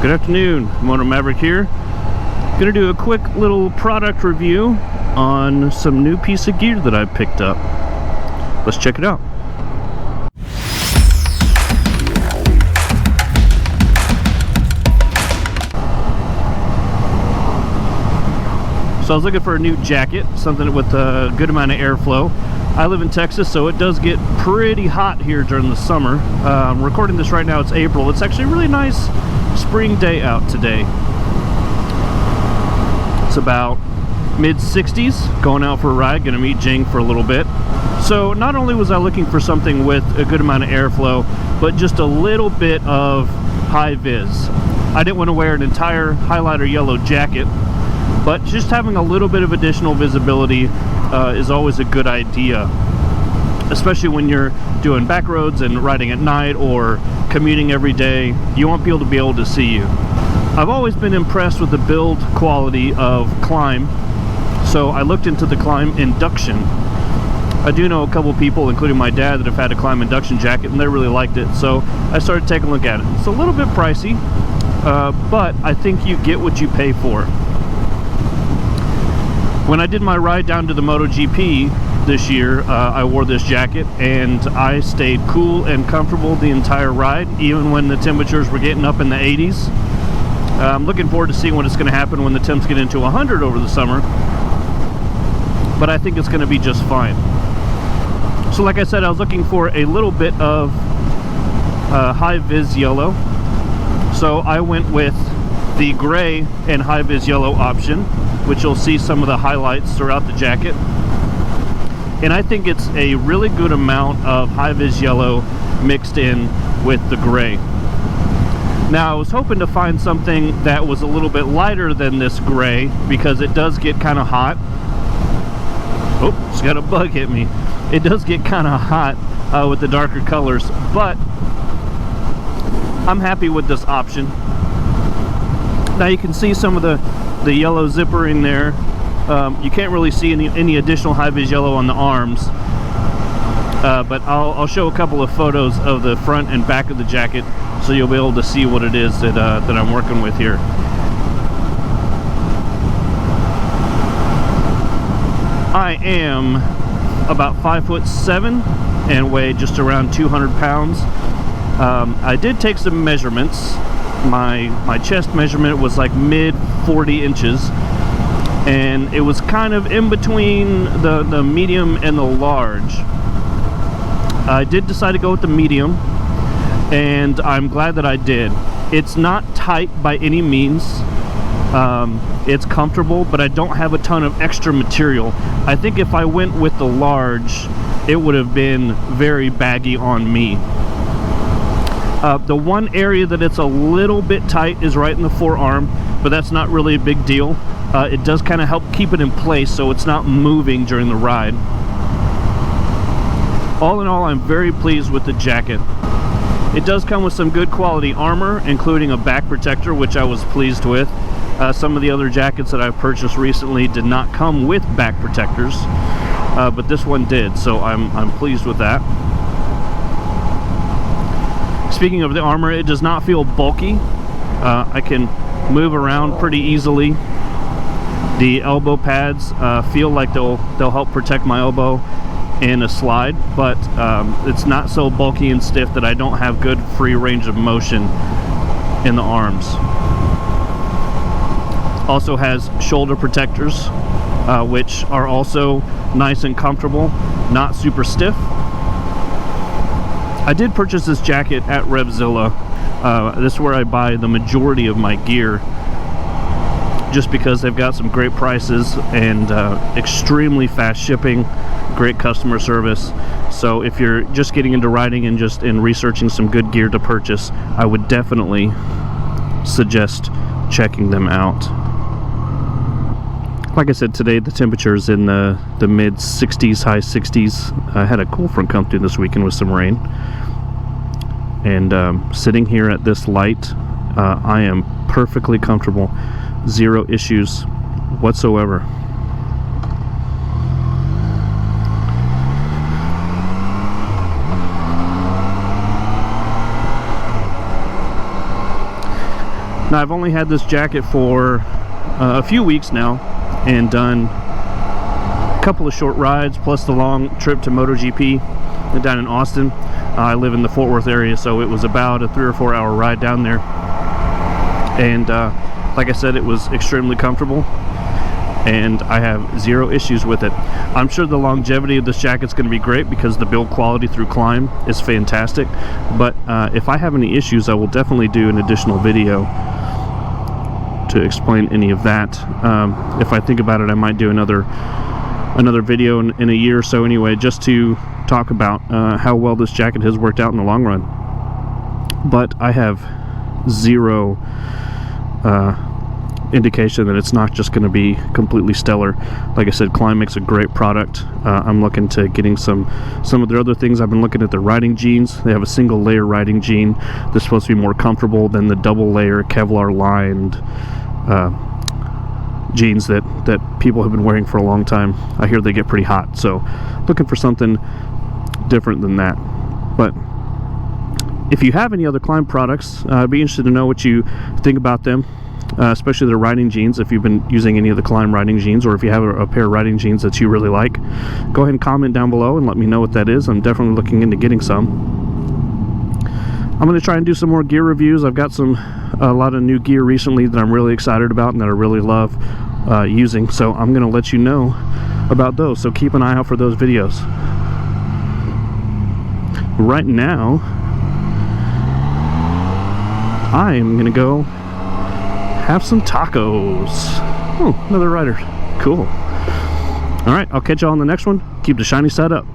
Good afternoon, Moto Maverick here. Gonna do a quick little product review on some new piece of gear that I picked up. Let's check it out. So I was looking for a new jacket, something with a good amount of airflow. I live in Texas, so it does get pretty hot here during the summer. I'm recording this right now, it's April. It's actually a really nice spring day out today. It's about mid-60s, going out for a ride, gonna meet Jing for a little bit. So not only was I looking for something with a good amount of airflow, but just a little bit of high vis. I didn't want to wear an entire highlighter yellow jacket, but just having a little bit of additional visibility is always a good idea, especially when you're doing back roads and riding at night or commuting every day. You want people to be able to see you. I've always been impressed with the build quality of Climb, so I looked into the Climb Induction. I do know a couple people, including my dad, that have had a Climb Induction jacket and they really liked it, so I started taking a look at it. It's a little bit pricey, but I think you get what you pay for. When I did my ride down to the MotoGP this year, I wore this jacket and I stayed cool and comfortable the entire ride, even when the temperatures were getting up in the 80s. I'm looking forward to seeing what is going to happen when the temps get into 100 over the summer, but I think it's going to be just fine. So like I said, I was looking for a little bit of high-vis yellow, so I went with the gray and high-vis yellow option, which you'll see some of the highlights throughout the jacket. And I think it's a really good amount of high-vis yellow mixed in with the gray. Now I was hoping to find something that was a little bit lighter than this gray, because it does get kind of hot. Oh, it's got a bug hit me. It does get kind of hot with the darker colors, but I'm happy with this option. Now you can see some of the yellow zipper in there. You can't really see any additional high-vis yellow on the arms, but I'll show a couple of photos of the front and back of the jacket so you'll be able to see what it is that I'm working with here. I am about 5'7" and weigh just around 200 pounds. I did take some measurements. My chest measurement was like mid 40 inches, and it was kind of in between the medium and the large. I did decide to go with the medium, and I'm glad that I did. It's not tight by any means. It's comfortable, but I don't have a ton of extra material. I think if I went with the large, it would have been very baggy on me. The one area that it's a little bit tight is right in the forearm, but that's not really a big deal. It does kind of help keep it in place so it's not moving during the ride. All in all, I'm very pleased with the jacket. It does come with some good quality armor, including a back protector, which I was pleased with. Some of the other jackets that I've purchased recently did not come with back protectors, but this one did, so I'm pleased with that. Speaking of the armor, it does not feel bulky. I can move around pretty easily. The elbow pads feel like they'll help protect my elbow in a slide, but it's not so bulky and stiff that I don't have good free range of motion in the arms. Also has shoulder protectors, which are also nice and comfortable, not super stiff. I did purchase this jacket at Revzilla. This is where I buy the majority of my gear, just because they've got some great prices and extremely fast shipping, great customer service. So if you're just getting into riding and just in researching some good gear to purchase, I would definitely suggest checking them out. Like I said, today the temperature is in the mid 60s, high 60s. I had a cool front come through this weekend with some rain. And sitting here at this light, I am perfectly comfortable. Zero issues whatsoever. Now, I've only had this jacket for a few weeks now and done a couple of short rides plus the long trip to MotoGP down in Austin. I live in the Fort Worth area, so it was about a 3 or 4 hour ride down there, and like I said, it was extremely comfortable and I have zero issues with it. I'm sure the longevity of this jacket's going to be great because the build quality through climb is fantastic, but if I have any issues, I will definitely do an additional video to explain any of that. If I think about it, I might do another video in a year or so anyway, just to talk about how well this jacket has worked out in the long run. But I have zero indication that it's not just going to be completely stellar. Like I said, Climb makes a great product. I'm looking to getting some of their other things. I've been looking at their riding jeans. They have a single layer riding jean that's supposed to be more comfortable than the double layer Kevlar lined jeans that people have been wearing for a long time. I hear they get pretty hot, so looking for something different than that. But if you have any other Climb products, I'd be interested to know what you think about them. Especially their riding jeans, if you've been using any of the Climb riding jeans, or if you have a pair of riding jeans that you really like, go ahead and comment down below and let me know what that is. I'm definitely looking into getting some. I'm going to try and do some more gear reviews. I've got a lot of new gear recently that I'm really excited about and that I really love using, so I'm going to let you know about those, so keep an eye out for those videos. Right now, I am going to go have some tacos. Oh, another rider. Cool. All right, I'll catch y'all on the next one. Keep the shiny side up.